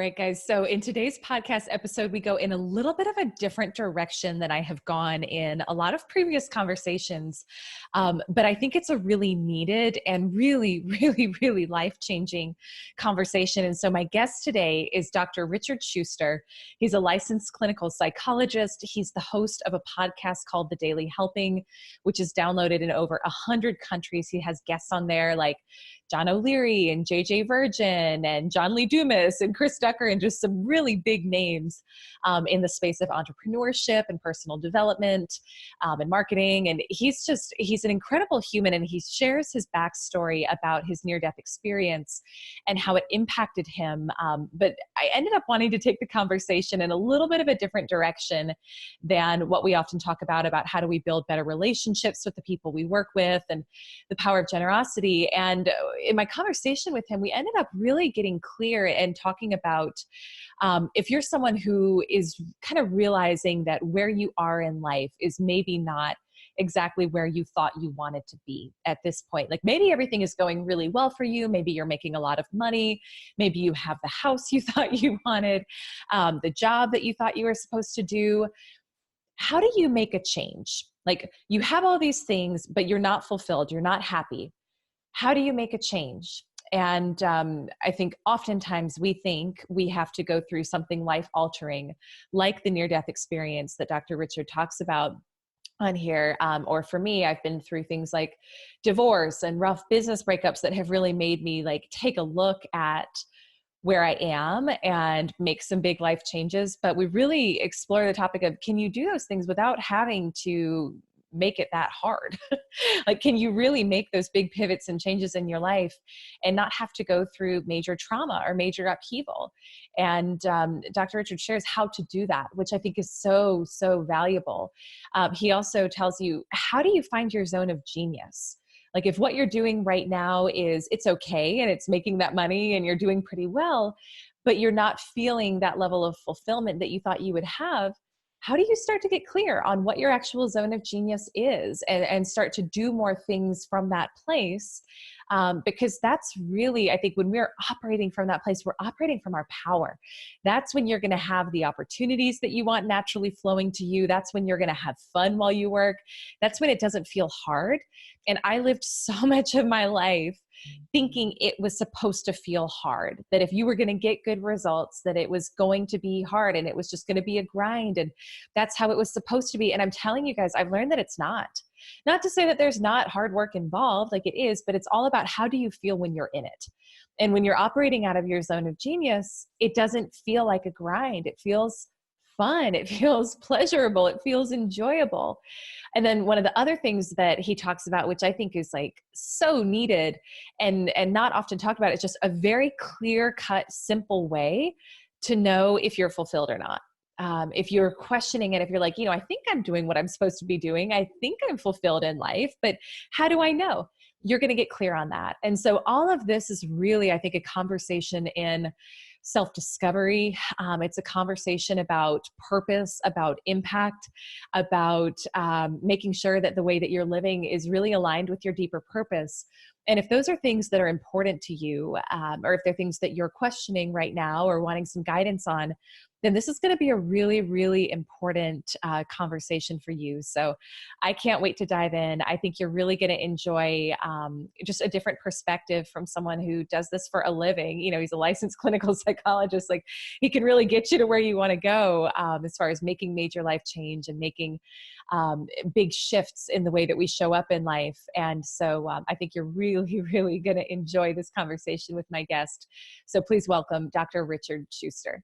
right, guys. So in today's podcast episode, we go in a little bit of a different direction than I have gone in a lot of previous conversations. But I think it's a really needed and really, really, really life-changing conversation. And so my guest today is Dr. Richard Shuster. He's a licensed clinical psychologist. He's the host of a podcast called The Daily Helping, which is downloaded in over 100 countries. He has guests on there like John O'Leary and JJ Virgin and John Lee Dumas and Chris Ducker and just some really big names in the space of entrepreneurship and personal development and marketing. And he's an incredible human, and he shares his backstory about his near-death experience and how it impacted him. But I ended up wanting to take the conversation in a little bit of a different direction than what we often talk about how do we build better relationships with the people we work with and the power of generosity. And in my conversation with him, we ended up really getting clear and talking about if you're someone who is kind of realizing that where you are in life is maybe not exactly where you thought you wanted to be at this point. Like maybe everything is going really well for you. Maybe you're making a lot of money. Maybe you have the house you thought you wanted, the job that you thought you were supposed to do. How do you make a change? Like you have all these things, but you're not fulfilled. You're not happy. How do you make a change? And I think oftentimes we think we have to go through something life-altering, like the near-death experience that Dr. Richard talks about on here. Or for me, I've been through things like divorce and rough business breakups that have really made me like take a look at where I am and make some big life changes. But we really explore the topic of, can you do those things without having to make it that hard? Like, can you really make those big pivots and changes in your life and not have to go through major trauma or major upheaval? And Dr. Richard shares how to do that, which I think is so, so valuable. He also tells you, how do you find your zone of genius? Like if what you're doing right now is it's okay and it's making that money and you're doing pretty well, but you're not feeling that level of fulfillment that you thought you would have, how do you start to get clear on what your actual zone of genius is and start to do more things from that place? Because that's really, I think when we're operating from that place, we're operating from our power. That's when you're going to have the opportunities that you want naturally flowing to you. That's when you're going to have fun while you work. That's when it doesn't feel hard. And I lived so much of my life thinking it was supposed to feel hard, that if you were going to get good results, that it was going to be hard and it was just going to be a grind. And that's how it was supposed to be. And I'm telling you guys, I've learned that it's not. Not to say that there's not hard work involved, like it is, but it's all about how do you feel when you're in it. And when you're operating out of your zone of genius, it doesn't feel like a grind. It feels fun. It feels pleasurable. It feels enjoyable. And then one of the other things that he talks about, which I think is like so needed and not often talked about, is just a very clear-cut, simple way to know if you're fulfilled or not. If you're questioning it, if you're like, I think I'm doing what I'm supposed to be doing. I think I'm fulfilled in life, but how do I know? You're going to get clear on that. And so all of this is really, I think, a conversation in self-discovery. It's a conversation about purpose, about impact, about making sure that the way that you're living is really aligned with your deeper purpose. And if those are things that are important to you, or if they're things that you're questioning right now or wanting some guidance on, then this is going to be a really, really important conversation for you. So I can't wait to dive in. I think you're really going to enjoy just a different perspective from someone who does this for a living. He's a licensed clinical psychologist. Like he can really get you to where you want to go as far as making major life change and making big shifts in the way that we show up in life. And so I think you're really, really going to enjoy this conversation with my guest. So please welcome Dr. Richard Shuster.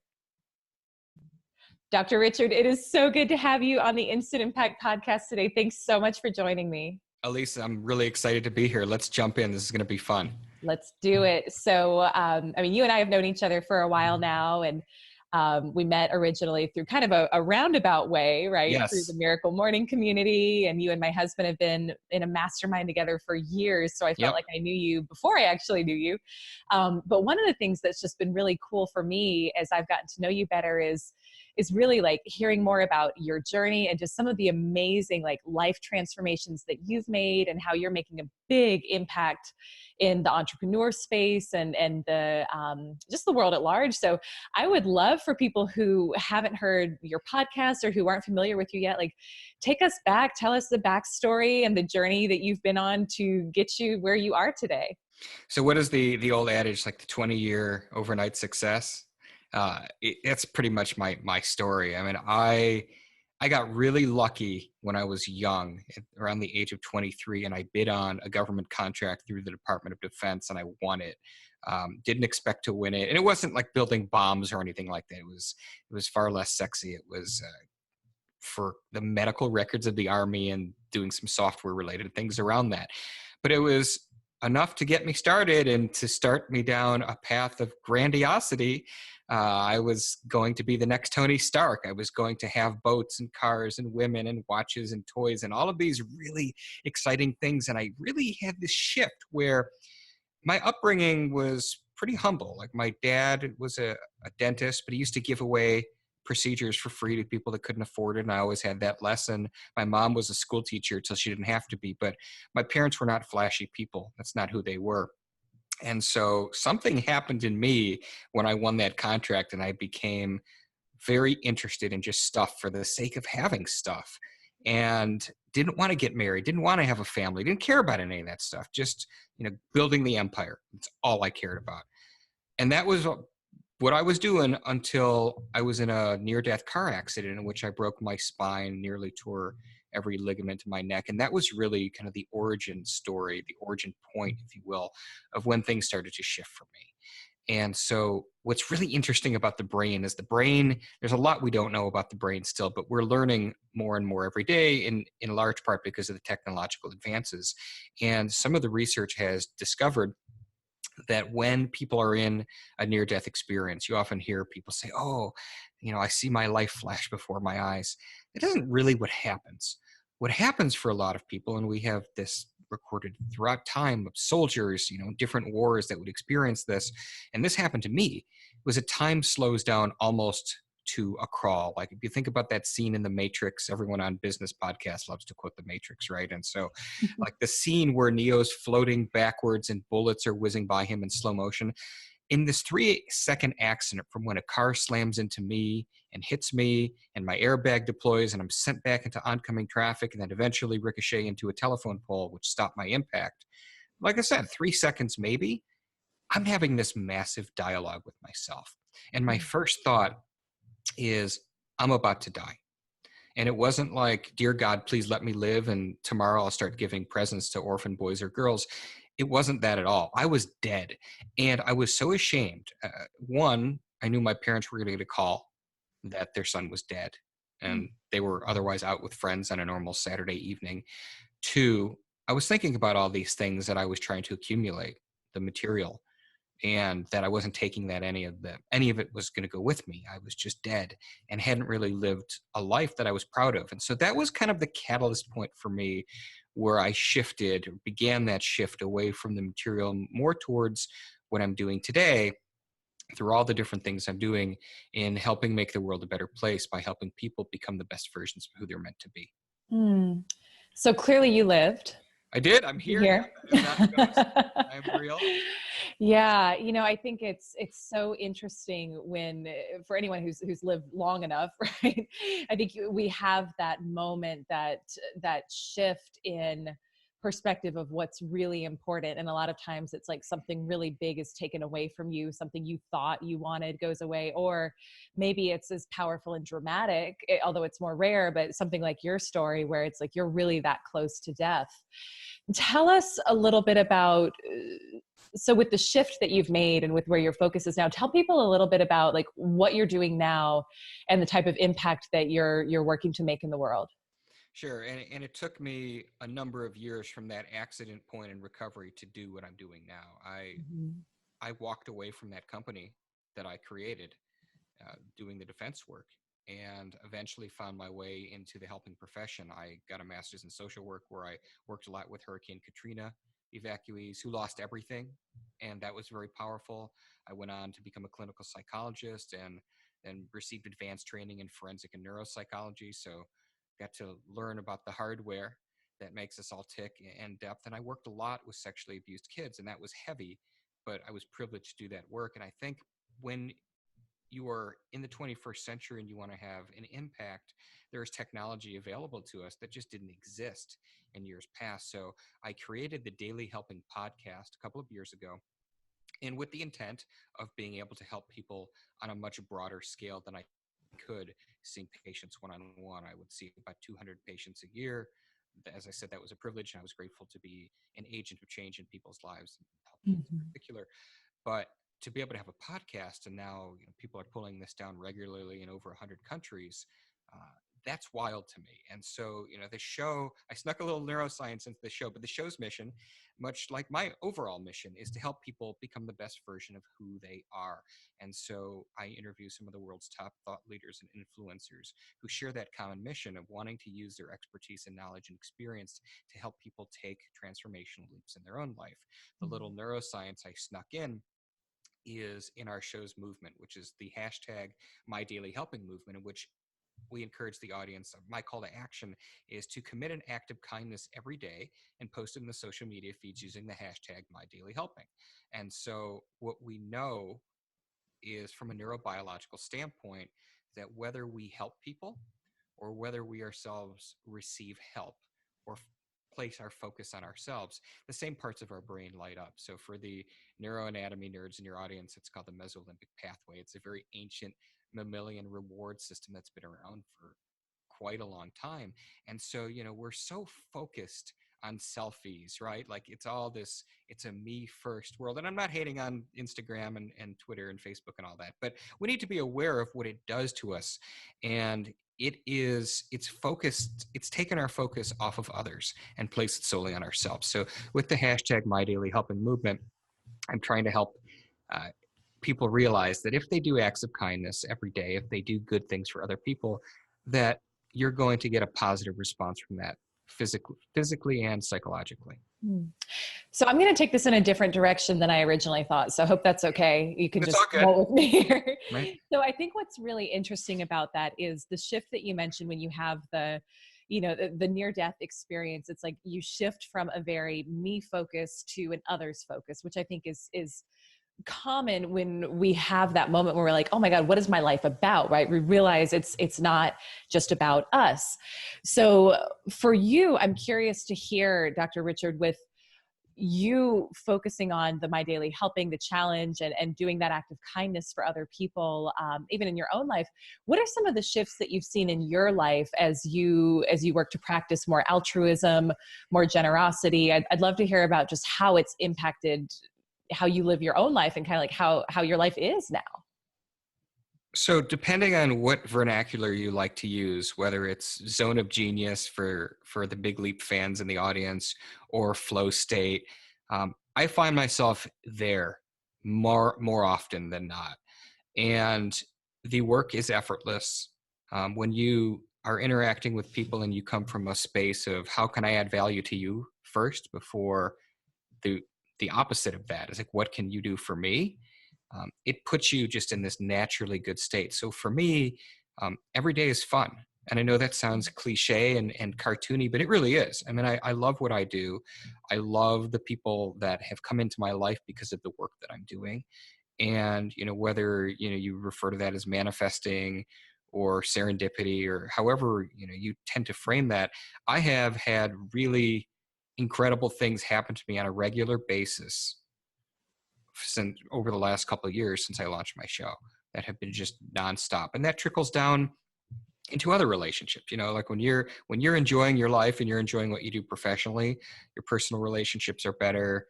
Dr. Richard, it is so good to have you on the Instant Impact podcast today. Thanks so much for joining me. Elisa, I'm really excited to be here. Let's jump in. This is going to be fun. Let's do it. So, you and I have known each other for a while now, and we met originally through kind of a roundabout way, right? Yes. Through the Miracle Morning community, and you and my husband have been in a mastermind together for years. So I felt like I knew you before I actually knew you. But one of the things that's just been really cool for me as I've gotten to know you better is is really like hearing more about your journey and just some of the amazing like life transformations that you've made and how you're making a big impact in the entrepreneur space and the just the world at large. So I would love for people who haven't heard your podcast or who aren't familiar with you yet, like take us back, tell us the backstory and the journey that you've been on to get you where you are today. So what is the old adage, like the 20-year overnight success? That's pretty much my story. I mean, I got really lucky when I was young, around the age of 23, and I bid on a government contract through the Department of Defense, and I won it. Didn't expect to win it, and it wasn't like building bombs or anything like that. It was far less sexy. It was for the medical records of the Army and doing some software related things around that. But it was enough to get me started and to start me down a path of grandiosity. I was going to be the next Tony Stark. I was going to have boats and cars and women and watches and toys and all of these really exciting things. And I really had this shift where my upbringing was pretty humble. Like my dad was a dentist, but he used to give away procedures for free to people that couldn't afford it. And I always had that lesson. My mom was a school teacher till she didn't have to be, but my parents were not flashy people. That's not who they were. And so something happened in me when I won that contract and I became very interested in just stuff for the sake of having stuff, and didn't want to get married, didn't want to have a family, didn't care about any of that stuff. Just, building the empire. That's all I cared about. And that was what I was doing until I was in a near-death car accident in which I broke my spine, nearly tore every ligament in my neck. And that was really kind of the origin story, the origin point, if you will, of when things started to shift for me. And so what's really interesting about the brain is there's a lot we don't know about the brain still, but we're learning more and more every day in large part because of the technological advances. And some of the research has discovered that when people are in a near-death experience, you often hear people say, oh, I see my life flash before my eyes. It isn't really what happens. What happens for a lot of people, and we have this recorded throughout time of soldiers, different wars that would experience this, and this happened to me, was that time slows down almost to a crawl. Like if you think about that scene in The Matrix, everyone on business podcasts loves to quote The Matrix, right? And so like the scene where Neo's floating backwards and bullets are whizzing by him in slow motion, in this 3-second accident from when a car slams into me and hits me and my airbag deploys and I'm sent back into oncoming traffic and then eventually ricochet into a telephone pole, which stopped my impact. Like I said, 3 seconds maybe, I'm having this massive dialogue with myself. And my first thought is, I'm about to die. And it wasn't like, dear God, please let me live, and tomorrow I'll start giving presents to orphan boys or girls. It wasn't that at all. I was dead. And I was so ashamed. One, I knew my parents were going to get a call that their son was dead, and they were otherwise out with friends on a normal Saturday evening. Two, I was thinking about all these things that I was trying to accumulate, the material, and that I wasn't taking that any of it was going to go with me. I was just dead and hadn't really lived a life that I was proud of. And so that was kind of the catalyst point for me, where I shifted or began that shift away from the material more towards what I'm doing today through all the different things I'm doing in helping make the world a better place by helping people become the best versions of who they're meant to be. Mm. So clearly you lived. I did. I'm here. Here. I'm not a ghost. I'm real. Yeah, I think it's so interesting when for anyone who's lived long enough, right? I think we have that moment, that shift in perspective of what's really important, and a lot of times it's like something really big is taken away from you, something you thought you wanted goes away, or maybe it's as powerful and dramatic, although it's more rare, but something like your story where it's like you're really that close to death. Tell us a little bit about, so with the shift that you've made and with where your focus is now, tell people a little bit about like what you're doing now and the type of impact that you're working to make in the world. Sure. And it took me a number of years from that accident point in recovery to do what I'm doing now. I walked away from that company that I created, doing the defense work, and eventually found my way into the helping profession. I got a master's in social work, where I worked a lot with Hurricane Katrina evacuees who lost everything, and that was very powerful. I went on to become a clinical psychologist and and received advanced training in forensic and neuropsychology. So got to learn about the hardware that makes us all tick and depth. And I worked a lot with sexually abused kids, and that was heavy, but I was privileged to do that work. And I think when you are in the 21st century and you want to have an impact, there's technology available to us that just didn't exist in years past. So I created the Daily Helping podcast a couple of years ago, and with the intent of being able to help people on a much broader scale than I could seeing patients one-on-one. I would see about 200 patients a year. As I said, that was a privilege, and I was grateful to be an agent of change in people's lives, and helping in particular. But to be able to have a podcast, and now people are pulling this down regularly in over 100 countries, that's wild to me. And so, the show, I snuck a little neuroscience into the show, but the show's mission, much like my overall mission, is to help people become the best version of who they are. And so I interview some of the world's top thought leaders and influencers who share that common mission of wanting to use their expertise and knowledge and experience to help people take transformational leaps in their own life. The little neuroscience I snuck in is in our show's movement, which is the hashtag My Daily Helping movement, in which we encourage the audience. My call to action is to commit an act of kindness every day and post it in the social media feeds using the hashtag My Daily Helping. And so what we know is, from a neurobiological standpoint, that whether we help people or whether we ourselves receive help or place our focus on ourselves, the same parts of our brain light up. So for the neuroanatomy nerds in your audience, it's called the mesolimbic pathway. It's a very ancient mammalian reward system that's been around for quite a long time. And so, we're so focused on selfies, right? Like it's a me first world. And I'm not hating on Instagram and Twitter and Facebook and all that, but we need to be aware of what it does to us. And it's taken our focus off of others and placed it solely on ourselves. So with the hashtag My Daily Helping movement, I'm trying to help people realize that if they do acts of kindness every day, if they do good things for other people, that you're going to get a positive response from that physically and psychologically. So I'm going to take this in a different direction than I originally thought. So I hope that's okay. You can It's just roll with me here. Right. So I think what's really interesting about that is the shift that you mentioned when you have the near-death experience. It's like you shift from a very me focus to an others focus, which I think is common when we have that moment where we're like, oh my God, what is my life about? Right? We realize it's not just about us. So for you, I'm curious to hear, Dr. Richard, with you focusing on the My Daily Helping, the challenge, and doing that act of kindness for other people, even in your own life, what are some of the shifts that you've seen in your life as you work to practice more altruism, more generosity? I'd love to hear about just how it's impacted how you live your own life and kind of like how your life is now. So depending on what vernacular you like to use, whether it's zone of genius for the Big Leap fans in the audience or flow state, I find myself there more often than not. And the work is effortless. When you are interacting with people and you come from a space of how can I add value to you first before the opposite of that is like, what can you do for me? It puts you just in this naturally good state. So for me, every day is fun. And I know that sounds cliche and cartoony, but it really is. I mean, I love what I do. I love the people that have come into my life because of the work that I'm doing. And, whether, you refer to that as manifesting or serendipity or however, you tend to frame that, I have had really incredible things happen to me on a regular basis since over the last couple of years since I launched my show that have been just nonstop. And that trickles down into other relationships, like when you're enjoying your life and you're enjoying what you do professionally, your personal relationships are better.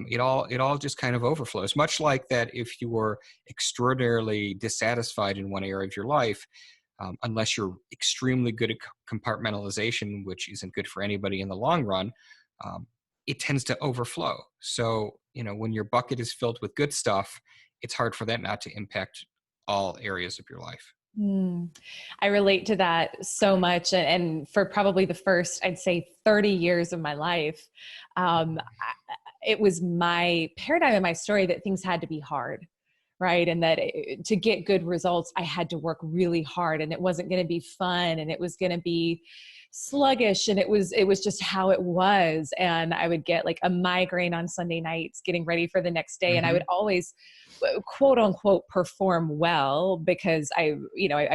It all just kind of overflows, much like that. If you were extraordinarily dissatisfied in one area of your life, unless you're extremely good at compartmentalization, which isn't good for anybody in the long run, it tends to overflow. So, when your bucket is filled with good stuff, it's hard for that not to impact all areas of your life. I relate to that so much. And for probably the first, I'd say 30 years of my life, it was my paradigm and my story that things had to be hard. right? And that to get good results, I had to work really hard, and it wasn't going to be fun, and it was going to be sluggish, and it was just how it was. And I would get like a migraine on Sunday nights getting ready for the next day, and I would Hmm. always quote unquote perform well because I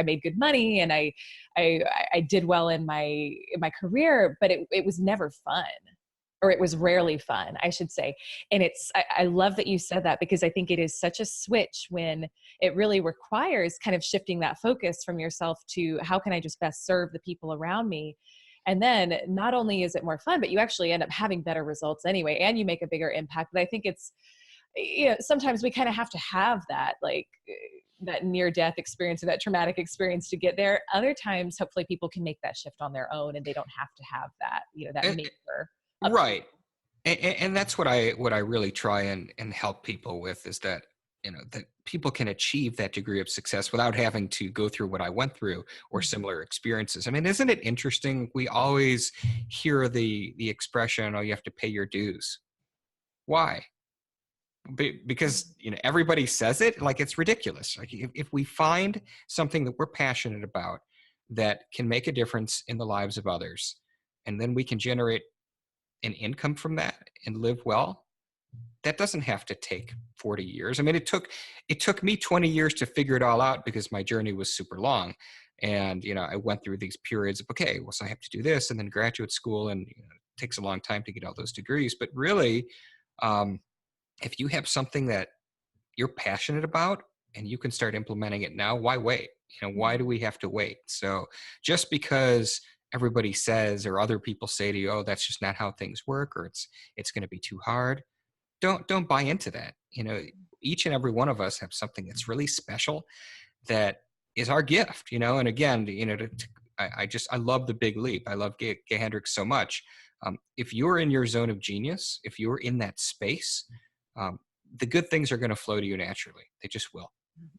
made good money, and I I did well in my career, but it was never fun, or it was rarely fun, I should say. And I love that you said that, because I think it is such a switch when it really requires kind of shifting that focus from yourself to how can I just best serve the people around me. And then not only is it more fun, but you actually end up having better results anyway, and you make a bigger impact. But I think sometimes we kind of have to have that, like, that near death experience or that traumatic experience to get there. Other times, hopefully people can make that shift on their own, and they don't have to have that, that And, maker up to. right. And that's what I really try and help people with, is that, that people can achieve that degree of success without having to go through what I went through or Mhm. similar experiences. I mean, isn't it interesting? We always hear the expression, "Oh, you have to pay your dues." Why? Because everybody says it, like it's ridiculous. Like if we find something that we're passionate about that can make a difference in the lives of others, and then we can generate an income from that and live well, that doesn't have to take 40 years. I mean, it took me 20 years to figure it all out because my journey was super long. And, I went through these periods of, okay, well, so I have to do this, and then graduate school, and it takes a long time to get all those degrees. But really, um, if you have something that you're passionate about and you can start implementing it now, why wait? Why do we have to wait? So just because everybody says or other people say to you, "Oh, that's just not how things work," or it's going to be too hard, don't buy into that. Each and every one of us have something that's really special, that is our gift. And again, I love the big leap. I love Gay Hendricks so much. If you're in your zone of genius, if you're in that space, um, the good things are going to flow to you naturally. They just will.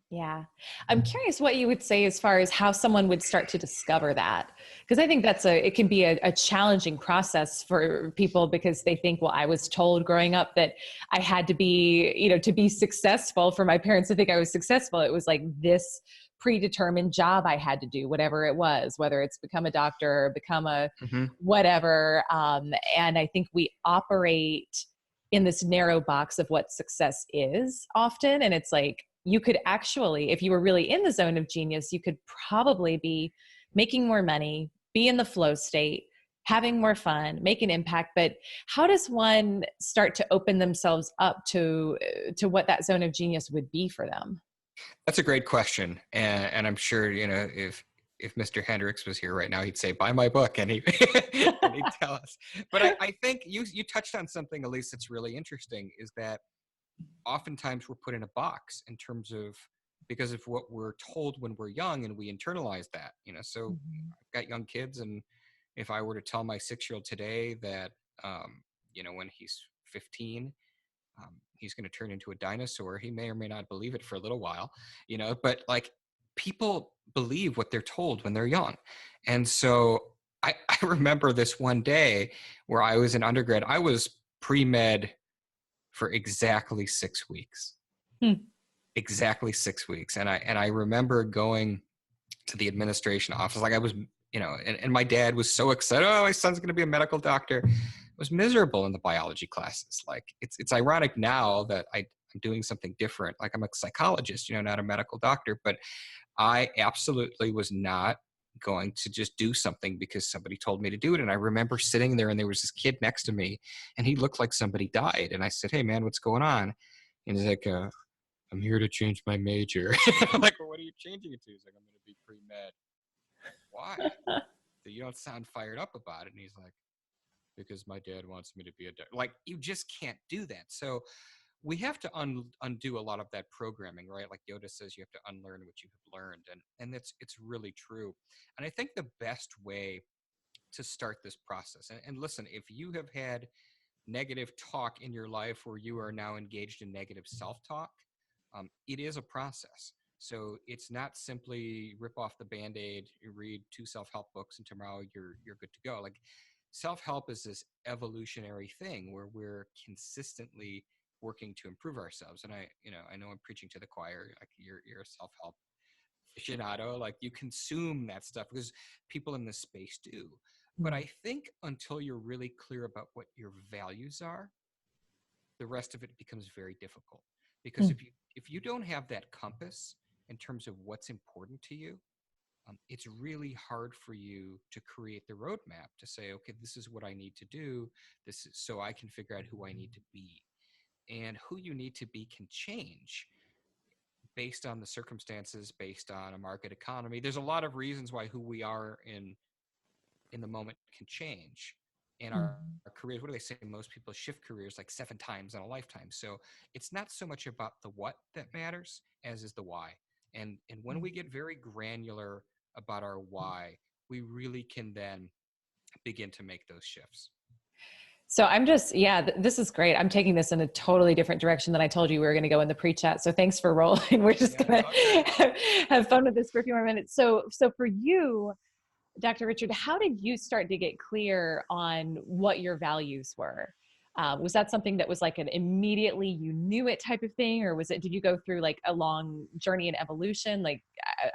Yeah. I'm curious what you would say as far as how someone would start to discover that. Because I think it can be a challenging process for people, because they think, well, I was told growing up that I had to be, to be successful, for my parents to think I was successful. It was like this predetermined job I had to do, whatever it was, whether it's become a doctor, become a Hmm. whatever. And I think we operate in this narrow box of what success is often. And it's like, you could actually, if you were really in the zone of genius, you could probably be making more money, be in the flow state, having more fun, make an impact. But how does one start to open themselves up to what that zone of genius would be for them? That's a great question, and I'm sure if Mr. Hendricks was here right now, he'd say, "Buy my book," and he and he'd tell us. But I think you touched on something, Elise, that's really interesting. Is that oftentimes we're put in a box in terms of, because of what we're told when we're young, and we internalize that. So Mhm. I've got young kids, and if I were to tell my 6-year-old today that, when he's 15, he's going to turn into a dinosaur, he may or may not believe it for a little while, but like, people believe what they're told when they're young. And so I remember this one day where I was in undergrad. I was pre-med for exactly 6 weeks. Hmm. Exactly 6 weeks. And I remember going to the administration office, like I was, and my dad was so excited. "Oh, my son's going to be a medical doctor." I was miserable in the biology classes. Like, it's ironic now that I'm doing something different. Like, I'm a psychologist, not a medical doctor, but I absolutely was not going to just do something because somebody told me to do it. And I remember sitting there, and there was this kid next to me, and he looked like somebody died. And I said, "Hey man, what's going on?" And he's like, "I'm here to change my major." I'm like, "Well, what are you changing it to?" He's like, "I'm going to be pre-med." "Why? So you don't sound fired up about it." And he's like, "Because my dad wants me to be a doctor." Like, you just can't do that. So we have to undo a lot of that programming, right? Like Yoda says, you have to unlearn what you have learned. And it's really true. And I think the best way to start this process, and listen, if you have had negative talk in your life, where you are now engaged in negative self-talk, it is a process. So it's not simply rip off the band-aid, you read 2 self-help books, and tomorrow you're good to go. Like, self-help is this evolutionary thing where we're consistently working to improve ourselves. And I know I'm preaching to the choir, like you're a self-help aficionado, like you consume that stuff because people in this space do. But Mm. I think until you're really clear about what your values are, the rest of it becomes very difficult. Because Mm. if you don't have that compass in terms of what's important to you, it's really hard for you to create the roadmap to say, okay, this is what I need to do. This is so I can figure out who I need to be. And who you need to be can change based on the circumstances, based on a market economy. There's a lot of reasons why who we are in the moment can change. And Mm. our careers, what do they say? Most people shift careers like 7 times in a lifetime. So it's not so much about the what that matters as is the why. And when we get very granular about our why, we really can then begin to make those shifts. So I'm just, yeah, this is great. I'm taking this in a totally different direction than I told you we were going to go in the pre-chat. So thanks for rolling. We're just Yeah, going it's all good. to have fun with this for a few more minutes. So for you, Dr. Richard, how did you start to get clear on what your values were? Was that something that was like an immediately you knew it type of thing, or did you go through like a long journey in evolution? Like,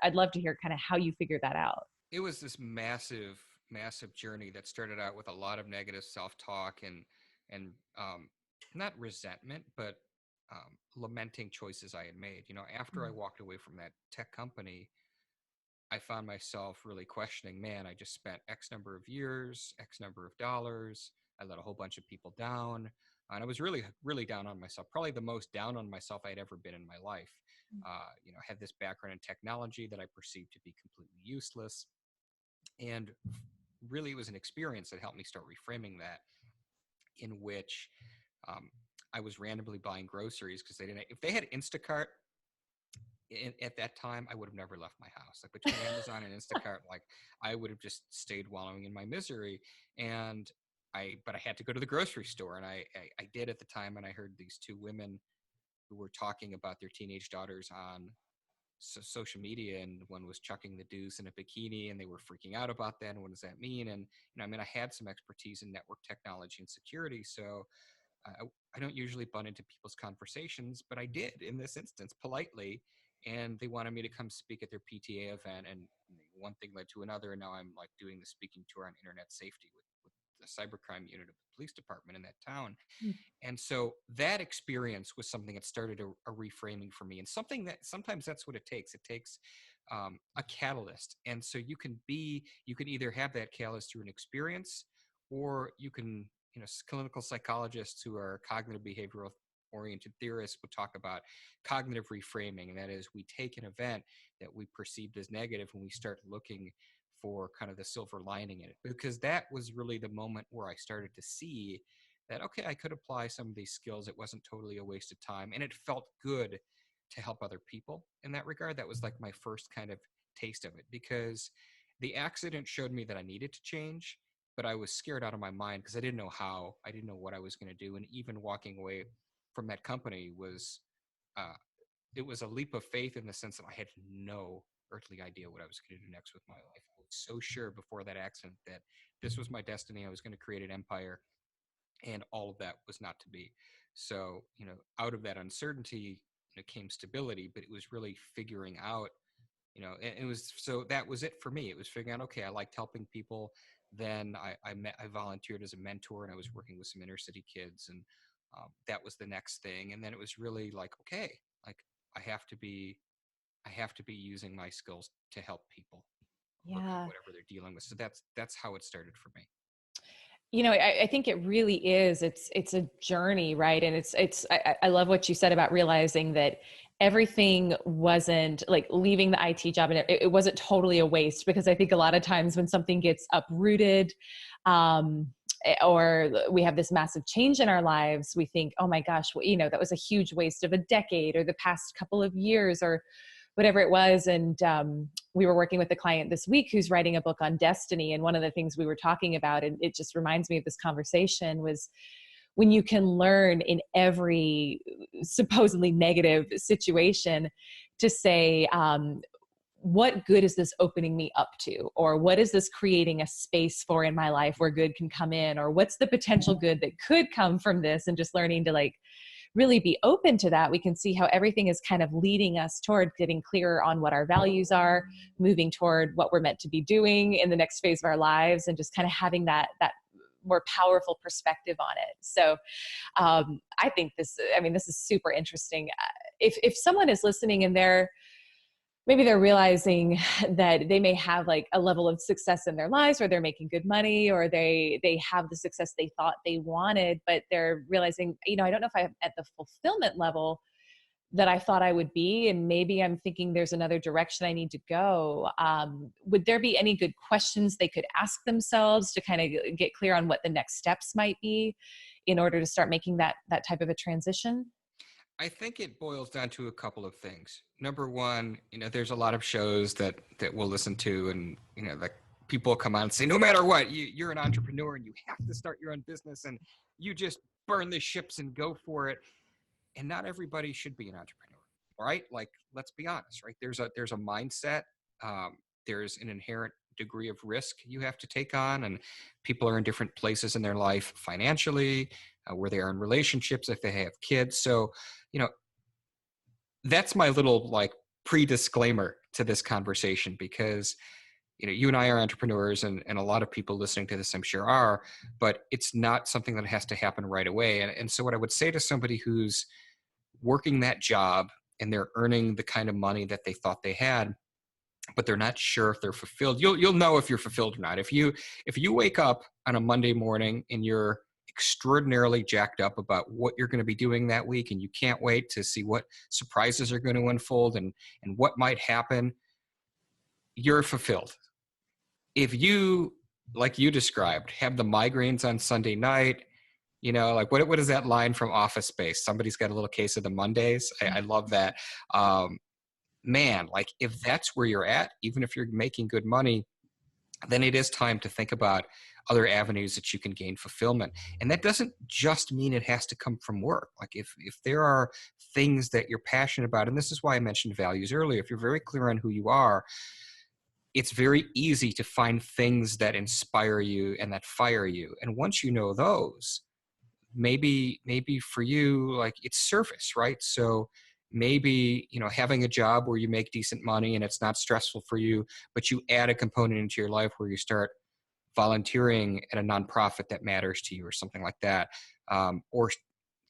I'd love to hear kind of how you figured that out. It was this massive journey that started out with a lot of negative self-talk and not resentment, but lamenting choices I had made. After I walked away from that tech company, I found myself really questioning, man, I just spent X number of years, X number of dollars. I let a whole bunch of people down. And I was really, really down on myself, probably the most down on myself I'd ever been in my life. Had this background in technology that I perceived to be completely useless. And really, it was an experience that helped me start reframing that, in which um, I was randomly buying groceries because if they had Instacart at that time, I would have never left my house. Like between Amazon and Instacart, like I would have just stayed wallowing in my misery. But I had to go to the grocery store, and I did at the time. And I heard these 2 women who were talking about their teenage daughters on social media, and one was chucking the deuce in a bikini, and they were freaking out about that. And what does that mean? And I had some expertise in network technology and security, so I don't usually butt into people's conversations, but I did in this instance politely. And they wanted me to come speak at their PTA event, and one thing led to another, and now I'm like doing the speaking tour on internet safety with the cybercrime unit of the police department in that town. And so that experience was something that started a reframing for me, and something that sometimes that's what it takes. It takes a catalyst. And so you can either have that catalyst through an experience, or you can, clinical psychologists who are cognitive behavioral oriented theorists would talk about cognitive reframing. And that is, we take an event that we perceived as negative and we start looking for kind of the silver lining in it, because that was really the moment where I started to see that, okay, I could apply some of these skills. It wasn't totally a waste of time, and it felt good to help other people in that regard. That was like my first kind of taste of it, because the accident showed me that I needed to change, but I was scared out of my mind because I didn't know how. I didn't know what I was going to do. And even walking away from that company was uh, it was a leap of faith, in the sense that I had no earthly idea what I was going to do next with my life. I was so sure before that accident that this was my destiny. I was going to create an empire, and all of that was not to be. So, out of that uncertainty, came stability, but it was really figuring out, and it was, so that was it for me. It was figuring out, okay, I liked helping people. Then I volunteered as a mentor, and I was working with some inner city kids, and that was the next thing. And then it was really like, okay, like I have to be using my skills to help people, Yeah. whatever they're dealing with. So that's how it started for me. I think it really is. It's a journey, right? And I love what you said about realizing that everything wasn't like leaving the IT job, and it wasn't totally a waste, because I think a lot of times when something gets uprooted, or we have this massive change in our lives, we think, oh my gosh, well, that was a huge waste of a decade or the past couple of years or whatever it was. And we were working with a client this week who's writing a book on destiny. And one of the things we were talking about, and it just reminds me of this conversation, was when you can learn in every supposedly negative situation to say, what good is this opening me up to? Or what is this creating a space for in my life where good can come in? Or what's the potential good that could come from this? And just learning to like really be open to that, we can see how everything is kind of leading us toward getting clearer on what our values are, moving toward what we're meant to be doing in the next phase of our lives, and just kind of having that more powerful perspective on it. So I think this is super interesting. If someone is listening and maybe they're realizing that they may have like a level of success in their lives, or they're making good money, or they have the success they thought they wanted, but they're realizing, I don't know if I'm at the fulfillment level that I thought I would be, and maybe I'm thinking there's another direction I need to go. Would there be any good questions they could ask themselves to kind of get clear on what the next steps might be in order to start making that type of a transition? I think it boils down to a couple of things. Number one, there's a lot of shows that we'll listen to, and like people come on and say, no matter what, you're an entrepreneur and you have to start your own business, and you just burn the ships and go for it. And not everybody should be an entrepreneur, right? Like, let's be honest, right? There's a mindset. There's an inherent degree of risk you have to take on, and people are in different places in their life financially, where they are in relationships, if they have kids. So, that's my little like pre-disclaimer to this conversation, because you and I are entrepreneurs, and a lot of people listening to this, I'm sure, are, but it's not something that has to happen right away. And so what I would say to somebody who's working that job and they're earning the kind of money that they thought they had, but they're not sure if they're fulfilled, you'll know if you're fulfilled or not. If you wake up on a Monday morning and you're extraordinarily jacked up about what you're going to be doing that week, and you can't wait to see what surprises are going to unfold and what might happen, you're fulfilled. If you, like you described, have the migraines on Sunday night, like what is that line from Office Space? Somebody's got a little case of the Mondays. I love that. Man, like if that's where you're at, even if you're making good money, then it is time to think about other avenues that you can gain fulfillment. And that doesn't just mean it has to come from work. Like if there are things that you're passionate about, and this is why I mentioned values earlier, if you're very clear on who you are, it's very easy to find things that inspire you and that fire you. And once you know those, maybe for you, like it's service, right? So maybe, having a job where you make decent money and it's not stressful for you, but you add a component into your life where you start volunteering at a nonprofit that matters to you, or something like that, or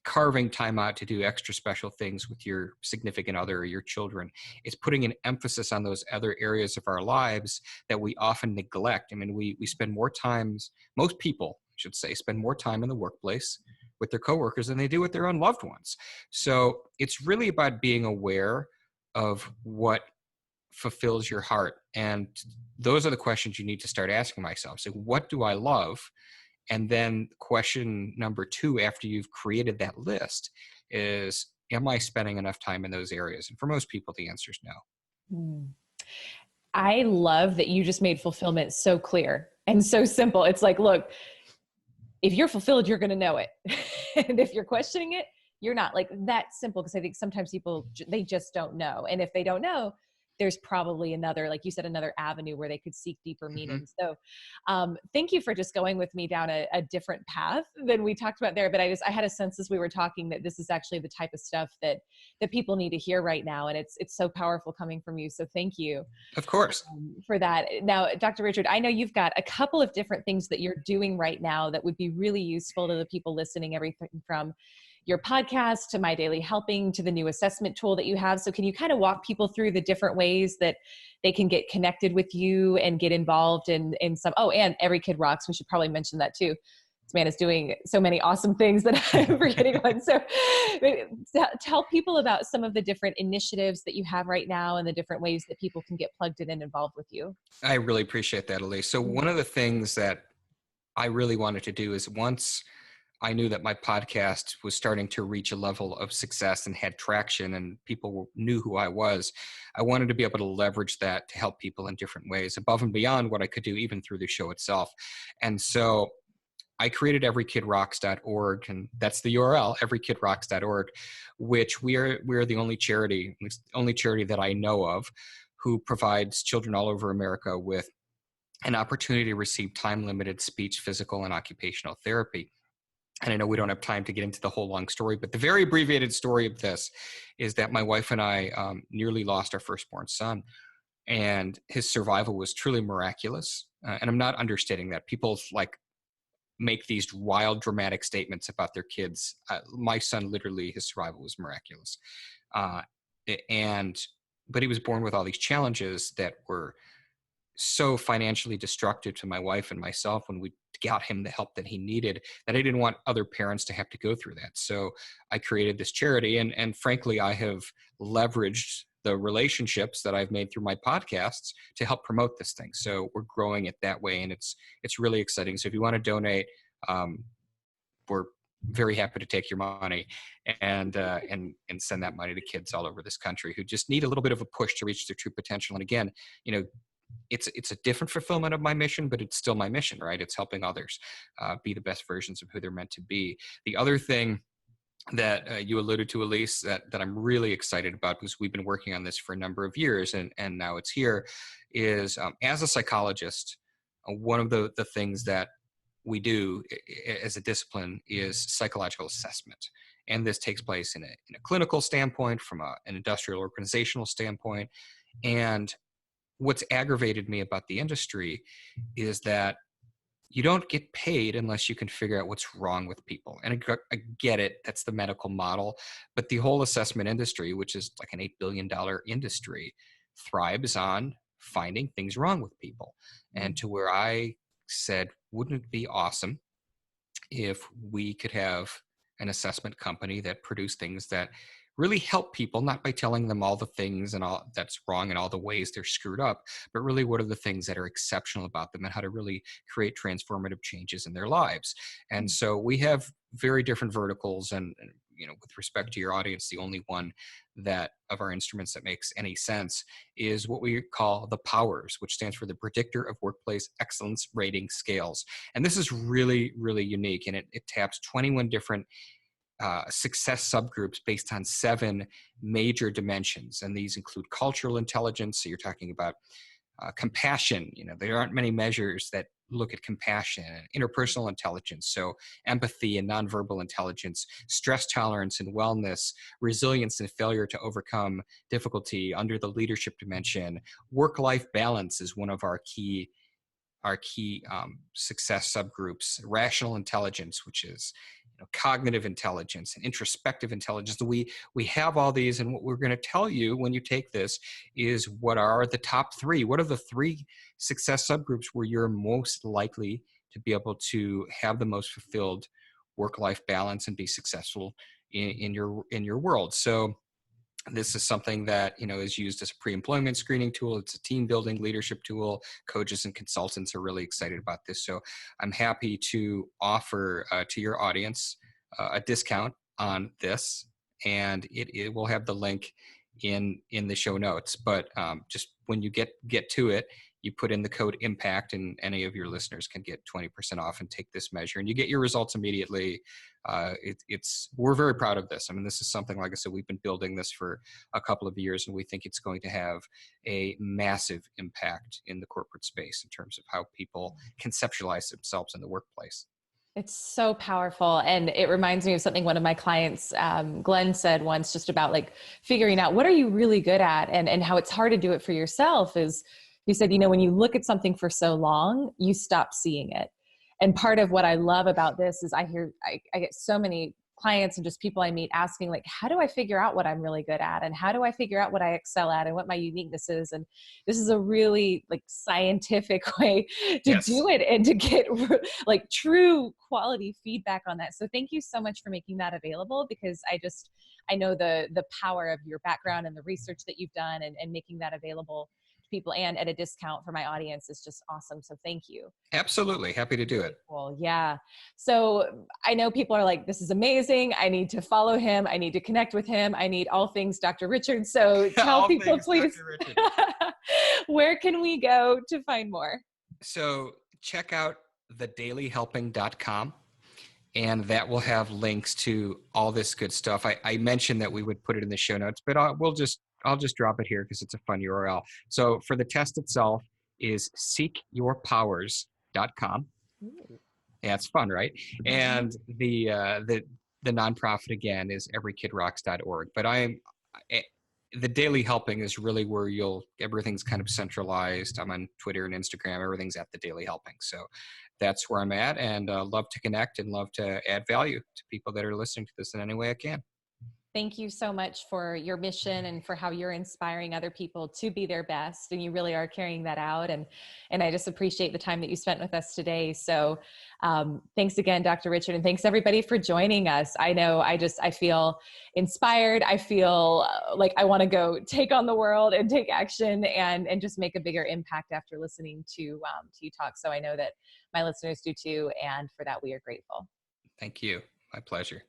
carving time out to do extra special things with your significant other or your children. It's putting an emphasis on those other areas of our lives that we often neglect. I mean, we spend more time, most people, I should say, spend more time in the workplace with their coworkers than they do with their own loved ones. So it's really about being aware of what fulfills your heart. And those are the questions you need to start asking myself. So what do I love? And then question number 2, after you've created that list, is, am I spending enough time in those areas? And for most people, the answer is no. Mm. I love that you just made fulfillment so clear and so simple. It's like, look, if you're fulfilled, you're going to know it. And if you're questioning it, you're not. Like, that simple. Because I think sometimes people, they just don't know. And if they don't know, there's probably another, like you said, another avenue where they could seek deeper meaning. So thank you for just going with me down a different path than we talked about there. But I had a sense as we were talking that this is actually the type of stuff that people need to hear right now. And it's so powerful coming from you. So thank you. Of course. For that. Now, Dr. Richard, I know you've got a couple of different things that you're doing right now that would be really useful to the people listening, everything from your podcast to My Daily Helping to the new assessment tool that you have. So can you kind of walk people through the different ways that they can get connected with you and get involved in some, and Every Kid Rocks. We should probably mention that too. This man is doing so many awesome things that I'm forgetting one. So tell people about some of the different initiatives that you have right now and the different ways that people can get plugged in and involved with you. I really appreciate that, Elise. So one of the things that I really wanted to do is, once I knew that my podcast was starting to reach a level of success and had traction and people knew who I was, I wanted to be able to leverage that to help people in different ways, above and beyond what I could do even through the show itself. And so I created everykidrocks.org, and that's the URL, everykidrocks.org, which we are the only charity that I know of who provides children all over America with an opportunity to receive time-limited speech, physical, and occupational therapy. And I know we don't have time to get into the whole long story, but the very abbreviated story of this is that my wife and I nearly lost our firstborn son, and his survival was truly miraculous. And I'm not understating that. People like make these wild, dramatic statements about their kids. My son, literally, his survival was miraculous. Uh, and but he was born with all these challenges that were so financially destructive to my wife and myself when we got him the help that he needed, that I didn't want other parents to have to go through that. So I created this charity, and frankly, I have leveraged the relationships that I've made through my podcasts to help promote this thing. So we're growing it that way, and it's really exciting. So if you want to donate, we're very happy to take your money and send that money to kids all over this country who just need a little bit of a push to reach their true potential. And again, you know, it's a different fulfillment of my mission, but it's still my mission, right? It's helping others be the best versions of who they're meant to be. The other thing that you alluded to, Elise, that I'm really excited about, because we've been working on this for a number of years, and now it's here, is as a psychologist, one of the things that we do as a discipline is psychological assessment. And this takes place in a clinical standpoint, from an industrial organizational standpoint. And what's aggravated me about the industry is that you don't get paid unless you can figure out what's wrong with people. And I get it, that's the medical model, but the whole assessment industry, which is like an $8 billion industry, thrives on finding things wrong with people. And to where I said, wouldn't it be awesome if we could have an assessment company that produced things that really help people, not by telling them all the things and all that's wrong and all the ways they're screwed up, but really what are the things that are exceptional about them and how to really create transformative changes in their lives. And so we have very different verticals, and you know, with respect to your audience, the only one that of our instruments that makes any sense is what we call the POWERS, which stands for the Predictor of Workplace Excellence Rating Scales. And this is really, really unique, and it taps 21 different success subgroups based on 7 major dimensions. And these include cultural intelligence. So you're talking about compassion. You know, there aren't many measures that look at compassion. And interpersonal intelligence, so empathy and nonverbal intelligence, stress tolerance and wellness, resilience and failure to overcome difficulty under the leadership dimension. Work-life balance is one of our key success subgroups. Rational intelligence, which is cognitive intelligence and introspective intelligence. We have all these, and what we're going to tell you when you take this is what are the top 3. What are the 3 success subgroups where you're most likely to be able to have the most fulfilled work-life balance and be successful in your world. So this is something that is used as a pre-employment screening tool. It's a team building leadership tool. Coaches and consultants are really excited about this. So I'm happy to offer to your audience a discount on this, and it will have the link in the show notes. But just when you get to it, you put in the code IMPACT, and any of your listeners can get 20% off and take this measure, and you get your results immediately. We're very proud of this. I mean, this is something, like I said, we've been building this for a couple of years, and we think it's going to have a massive impact in the corporate space in terms of how people conceptualize themselves in the workplace. It's so powerful. And it reminds me of something one of my clients, Glenn, said once, just about like figuring out what are you really good at, and how it's hard to do it for yourself. Is he said, when you look at something for so long, you stop seeing it. And part of what I love about this is I get so many clients and just people I meet asking, like, how do I figure out what I'm really good at? And how do I figure out what I excel at and what my uniqueness is? And this is a really like scientific way to do it and to get like true quality feedback on that. So thank you so much for making that available, because I know the power of your background and the research that you've done, and making that available people and at a discount for my audience is just awesome. So thank you. Absolutely. Happy to do it. Cool. Yeah. So I know people are like, this is amazing. I need to follow him. I need to connect with him. I need all things Dr. Richard. So tell people, please, where can we go to find more? So check out thedailyhelping.com. And that will have links to all this good stuff. I mentioned that we would put it in the show notes, but I'll just drop it here because it's a fun URL. So for the test itself is seekyourpowers.com. Yeah, it's fun, right? And the nonprofit again is everykidrocks.org. But eh, the daily helping is really where everything's kind of centralized. I'm on Twitter and Instagram. Everything's at the daily helping. So that's where I'm at, and love to connect and love to add value to people that are listening to this in any way I can. Thank you so much for your mission and for how you're inspiring other people to be their best. And you really are carrying that out. And I just appreciate the time that you spent with us today. So thanks again, Dr. Richard. And thanks everybody for joining us. I know I feel inspired. I feel like I want to go take on the world and take action and just make a bigger impact after listening to you talk. So I know that my listeners do too. And for that, we are grateful. Thank you. My pleasure.